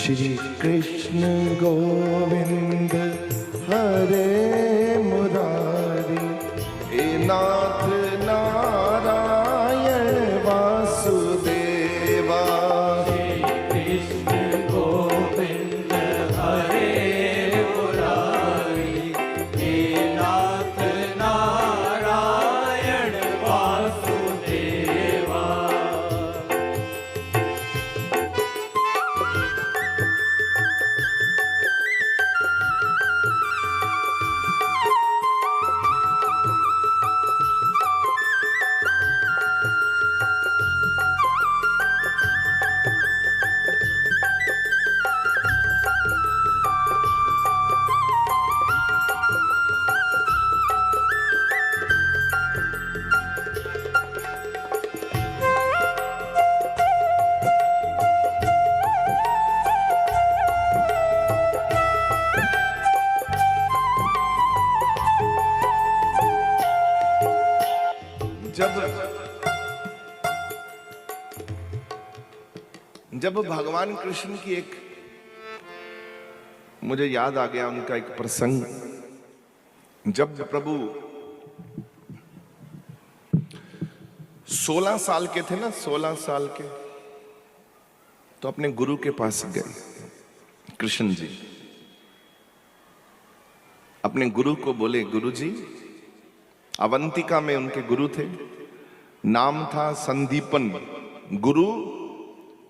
श्री कृष्ण गोविंद हरे मुरारी, हे नाथ नारायण वासुदेवा। श्री कृष्ण गोविंद हरे मुरारी, हे नाथ नारायण वासुदेवा। जब भगवान कृष्ण की एक, मुझे याद आ गया उनका एक प्रसंग। जब प्रभु 16 साल के थे ना, 16 साल के, तो अपने गुरु के पास गए कृष्ण जी। अपने गुरु को बोले, गुरु जी, अवंतिका में उनके गुरु थे, नाम था संदीपन, गुरु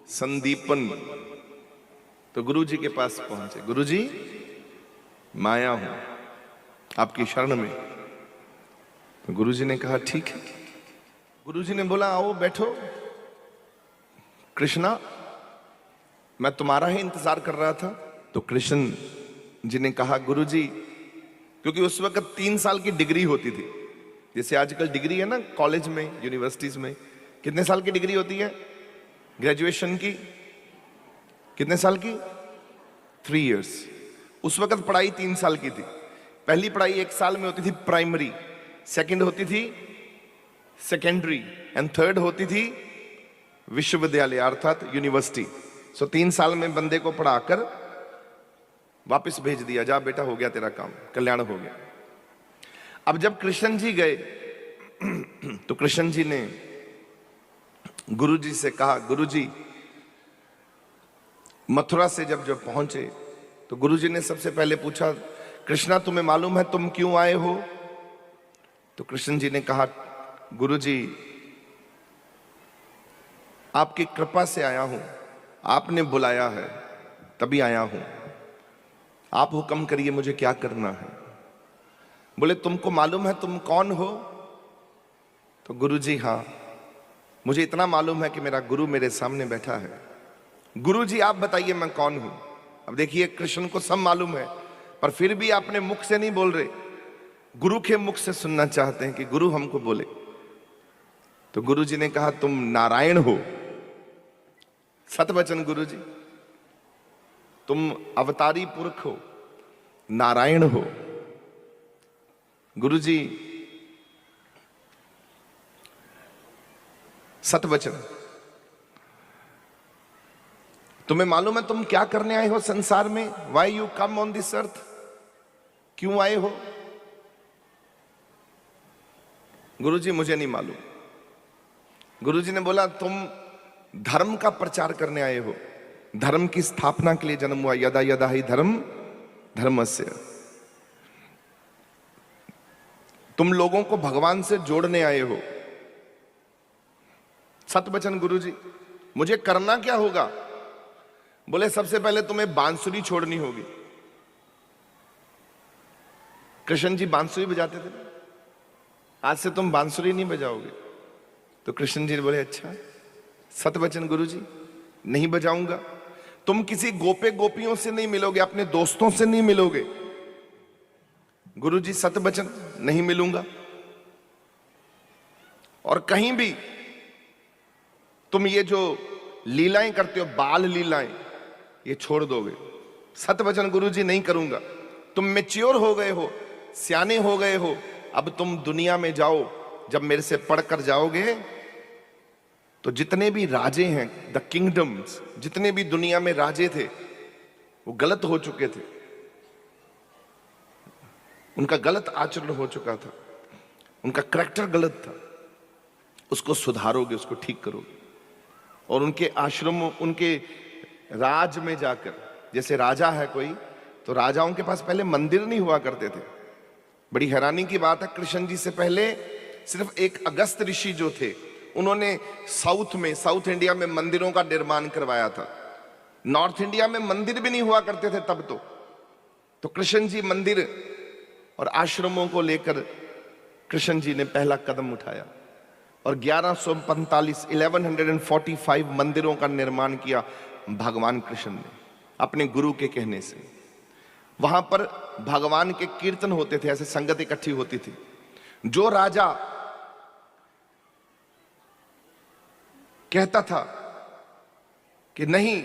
संदीपन। तो गुरु जी के पास पहुंचे, गुरु जी माया हूं आपकी शरण में। तो गुरु जी ने कहा ठीक है। गुरु जी ने बोला आओ बैठो। कृष्णा, मैं तुम्हारा ही इंतजार कर रहा था। तो कृष्ण जी ने कहा गुरु जी, क्योंकि उस वक्त 3 साल की डिग्री होती थी, जैसे आजकल डिग्री है ना कॉलेज में, यूनिवर्सिटीज में, कितने साल की डिग्री होती है ग्रेजुएशन की? कितने साल की? 3 इयर्स। उस वक्त पढ़ाई 3 साल की थी। पहली पढ़ाई 1 साल में होती थी प्राइमरी, सेकंड होती थी सेकेंडरी, एंड थर्ड होती थी विश्वविद्यालय अर्थात यूनिवर्सिटी। सो 3 साल में बंदे को पढ़ाकर वापस भेज दिया, जा बेटा हो गया तेरा काम, कल्याण हो गया। अब जब कृष्ण जी गए तो कृष्ण जी ने गुरु जी से कहा, गुरु जी, मथुरा से जब पहुंचे तो गुरु जी ने सबसे पहले पूछा, कृष्णा तुम्हें मालूम है तुम क्यों आए हो? तो कृष्ण जी ने कहा, गुरु जी आपकी कृपा से आया हूं, आपने बुलाया है तभी आया हूं, आप हुक्म करिए मुझे क्या करना है। बोले तुमको मालूम है तुम कौन हो? तो गुरु जी हाँ, मुझे इतना मालूम है कि मेरा गुरु मेरे सामने बैठा है। गुरु जी आप बताइए मैं कौन हूं? अब देखिए कृष्ण को सब मालूम है, पर फिर भी अपने मुख से नहीं बोल रहे, गुरु के मुख से सुनना चाहते हैं कि गुरु हमको बोले। तो गुरु जी ने कहा तुम नारायण हो। सतवचन गुरु जी, तुम अवतारी पुरुष हो, नारायण हो। गुरु जी सतवचन, तुम्हें मालूम है तुम क्या करने आए हो संसार में? Why you come on this earth? क्यों आए हो? गुरु जी मुझे नहीं मालूम। गुरु जी ने बोला तुम धर्म का प्रचार करने आए हो, धर्म की स्थापना के लिए जन्म हुआ, यदा यदा ही धर्म धर्मस्य। तुम लोगों को भगवान से जोड़ने आए हो। सतवचन गुरु जी, मुझे करना क्या होगा? बोले सबसे पहले तुम्हें बांसुरी छोड़नी होगी। कृष्ण जी बांसुरी बजाते थे, आज से तुम बांसुरी नहीं बजाओगे। तो कृष्ण जी बोले अच्छा। सतवचन गुरु जी, नहीं बजाऊंगा। तुम किसी गोपे गोपियों से नहीं मिलोगे, अपने दोस्तों से नहीं मिलोगे। गुरु जी सतवचन, नहीं मिलूंगा। और कहीं भी तुम ये जो लीलाएं करते हो, बाल लीलाएं, ये छोड़ दोगे। सतवचन गुरु जी, नहीं करूंगा। तुम मैच्योर हो गए हो, सियाने हो गए हो, अब तुम दुनिया में जाओ, जब मेरे से पढ़कर जाओगे तो जितने भी राजे हैं, द किंगडम्स, जितने भी दुनिया में राजे थे, वो गलत हो चुके थे, उनका गलत आचरण हो चुका था, उनका करैक्टर गलत था, उसको सुधारोगे, उसको ठीक करोगे। और उनके आश्रम, उनके राज में जाकर, जैसे राजा है कोई, तो राजाओं के पास पहले मंदिर नहीं हुआ करते थे। बड़ी हैरानी की बात है, कृष्ण जी से पहले सिर्फ एक अगस्त ऋषि जो थे, उन्होंने साउथ इंडिया में मंदिरों का निर्माण करवाया था। नॉर्थ इंडिया में मंदिर भी नहीं हुआ करते थे तब तो कृष्ण जी मंदिर और आश्रमों को लेकर कृष्ण जी ने पहला कदम उठाया और 1145 मंदिरों का निर्माण किया भगवान कृष्ण ने अपने गुरु के कहने से। वहां पर भगवान के कीर्तन होते थे, ऐसे संगत इकट्ठी होती थी। जो राजा कहता था कि नहीं,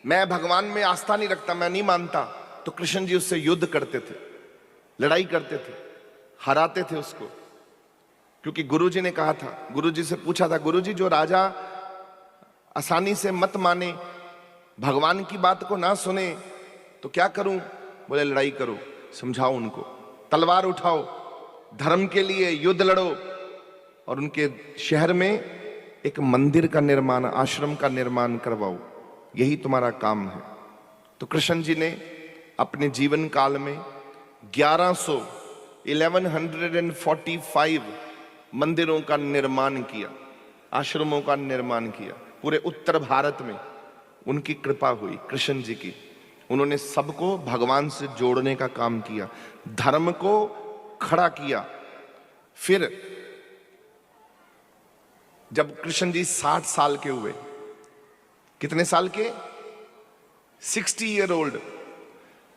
मैं भगवान में आस्था नहीं रखता, मैं नहीं मानता, तो कृष्ण जी उससे युद्ध करते थे, लड़ाई करते थे, हराते थे उसको, क्योंकि गुरुजी ने कहा था। गुरुजी से पूछा था, गुरुजी जो राजा आसानी से मत माने, भगवान की बात को ना सुने, तो क्या करूं? बोले लड़ाई करो, समझाओ उनको, तलवार उठाओ, धर्म के लिए युद्ध लड़ो और उनके शहर में एक मंदिर का निर्माण, आश्रम का निर्माण करवाओ, यही तुम्हारा काम है। तो कृष्ण जी ने अपने जीवन काल में 1145 मंदिरों का निर्माण किया, आश्रमों का निर्माण किया। पूरे उत्तर भारत में उनकी कृपा हुई, कृष्ण जी की। उन्होंने सबको भगवान से जोड़ने का काम किया, धर्म को खड़ा किया। फिर जब कृष्ण जी 60 साल के हुए, कितने साल के? 60 ईयर ओल्ड,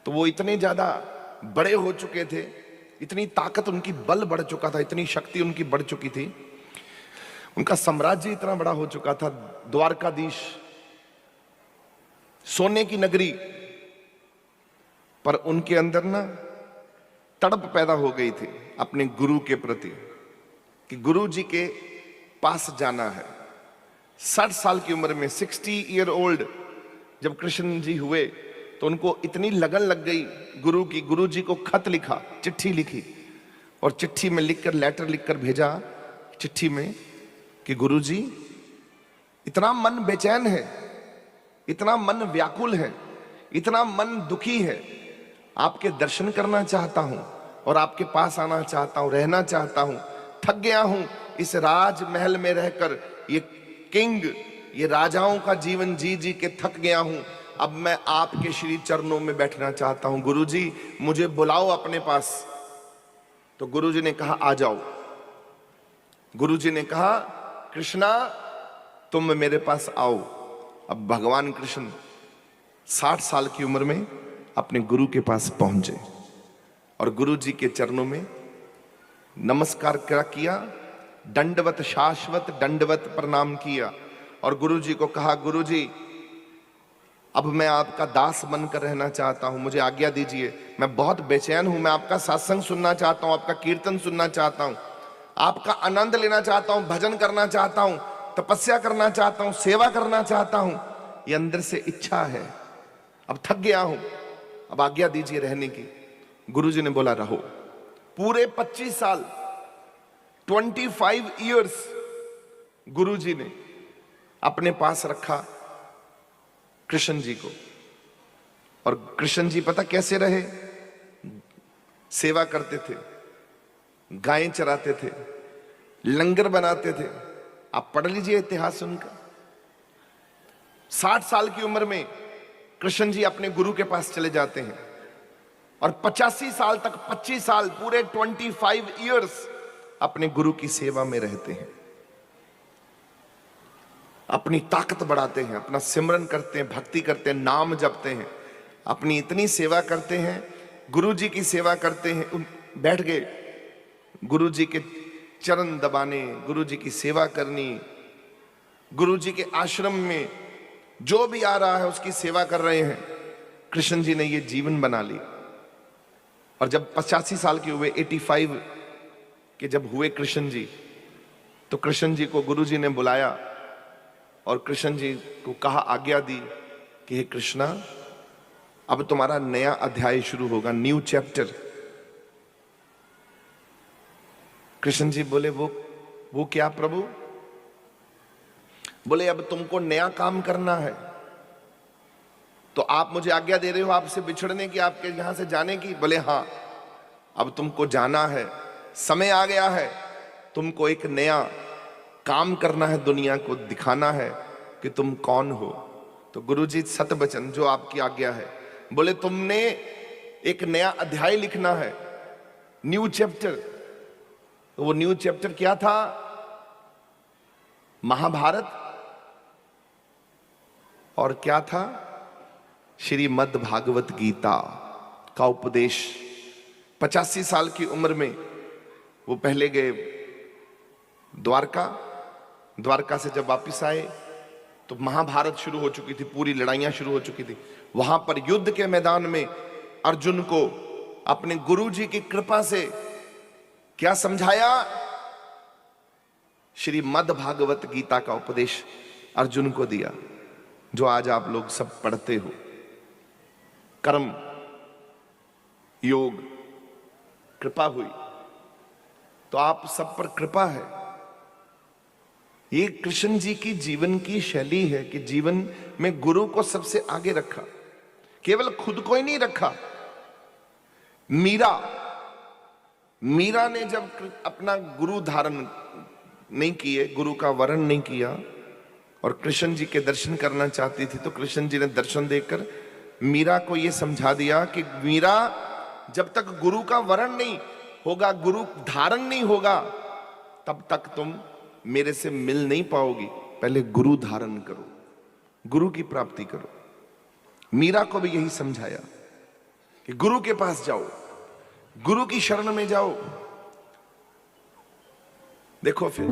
तो वो इतने ज्यादा बड़े हो चुके थे, इतनी ताकत उनकी, बल बढ़ चुका था, इतनी शक्ति उनकी बढ़ चुकी थी, उनका साम्राज्य इतना बड़ा हो चुका था। द्वारकाधीश, सोने की नगरी, पर उनके अंदर ना तड़प पैदा हो गई थी अपने गुरु के प्रति कि गुरु जी के पास जाना है। 60 साल की उम्र में, 60 ईयर ओल्ड जब कृष्ण जी हुए, तो उनको इतनी लगन लग गई गुरु की। गुरु जी को खत लिखा, चिट्ठी लिखी, और चिट्ठी में लिखकर, लेटर लिखकर भेजा चिट्ठी में कि गुरु जी, इतना मन बेचैन है, इतना मन व्याकुल है, इतना मन दुखी है, आपके दर्शन करना चाहता हूं और आपके पास आना चाहता हूं, रहना चाहता हूं। थक गया हूं इस राजमहल में रहकर, ये किंग, ये राजाओं का जीवन जी जी के थक गया हूं। अब मैं आपके श्री चरणों में बैठना चाहता हूं। गुरुजी, मुझे बुलाओ अपने पास। तो गुरुजी ने कहा, आ जाओ। गुरुजी ने कहा, कृष्णा तुम मेरे पास आओ। अब भगवान कृष्ण 60 साल की उम्र में अपने गुरु के पास पहुंचे और गुरु जी के चरणों में नमस्कार किया, दंडवत, शाश्वत दंडवत प्रणाम किया और गुरु जी को कहा, गुरु जी अब मैं आपका दास बनकर रहना चाहता हूं, मुझे आज्ञा दीजिए। मैं बहुत बेचैन हूं, मैं आपका सत्संग सुनना चाहता हूं, आपका कीर्तन सुनना चाहता हूं, आपका आनंद लेना चाहता हूं, भजन करना चाहता हूं, तपस्या करना चाहता हूं, सेवा करना चाहता हूं। ये अंदर से इच्छा है, अब थक गया हूं, अब आज्ञा दीजिए रहने की। गुरुजी ने बोला, रहो। पूरे 25 साल, 25 इयर्स गुरुजी ने अपने पास रखा कृष्ण जी को। और कृष्ण जी पता कैसे रहे? सेवा करते थे, गायें चराते थे, लंगर बनाते थे। आप पढ़ लीजिए इतिहास उनका। 60 साल की उम्र में कृष्ण जी अपने गुरु के पास चले जाते हैं और 85 साल तक, 25 साल, पूरे 25 इयर्स अपने गुरु की सेवा में रहते हैं। अपनी ताकत बढ़ाते हैं, अपना सिमरन करते हैं, भक्ति करते हैं, नाम जपते हैं, अपनी इतनी सेवा करते हैं, गुरु जी की सेवा करते हैं। बैठ गए, गुरु जी के चरण दबाने, गुरु जी की सेवा करनी, गुरु जी के आश्रम में जो भी आ रहा है उसकी सेवा कर रहे हैं। कृष्ण जी ने ये जीवन बना ली। और जब 85 साल के हुए, 85 के जब हुए कृष्ण जी, तो कृष्ण जी को गुरु जी ने बुलाया और कृष्ण जी को कहा, आज्ञा दी कि हे कृष्णा, अब तुम्हारा नया अध्याय शुरू होगा, न्यू चैप्टर। कृष्ण जी बोले वो क्या प्रभु? बोले अब तुमको नया काम करना है, तो आप मुझे आज्ञा दे रहे हो आपसे बिछड़ने की, आपके यहां से जाने की? बोले हाँ, अब तुमको जाना है, समय आ गया है, तुमको एक नया काम करना है, दुनिया को दिखाना है कि तुम कौन हो। तो गुरुजी सत वचन जो आपकी आज्ञा है, बोले तुमने एक नया अध्याय लिखना है, न्यू चैप्टर। तो वो न्यू चैप्टर क्या था? महाभारत, और क्या था? श्रीमद् भागवत गीता का उपदेश। 85 साल की उम्र में वो पहले गए द्वारका से जब वापिस आए तो महाभारत शुरू हो चुकी थी, पूरी लड़ाइयां शुरू हो चुकी थी। वहां पर युद्ध के मैदान में अर्जुन को अपने गुरुजी की कृपा से क्या समझाया? श्रीमद् भागवत गीता का उपदेश अर्जुन को दिया, जो आज आप लोग सब पढ़ते हो। कर्म योग, कृपा हुई तो आप सब पर कृपा है। ये कृष्ण जी की जीवन की शैली है कि जीवन में गुरु को सबसे आगे रखा, केवल खुद को ही नहीं रखा। मीरा ने जब अपना गुरु धारण नहीं किए, गुरु का वरण नहीं किया और कृष्ण जी के दर्शन करना चाहती थी, तो कृष्ण जी ने दर्शन देकर मीरा को यह समझा दिया कि मीरा, जब तक गुरु का वरण नहीं होगा, गुरु धारण नहीं होगा, तब तक तुम मेरे से मिल नहीं पाओगी। पहले गुरु धारण करो, गुरु की प्राप्ति करो। मीरा को भी यही समझाया कि गुरु के पास जाओ, गुरु की शरण में जाओ। देखो फिर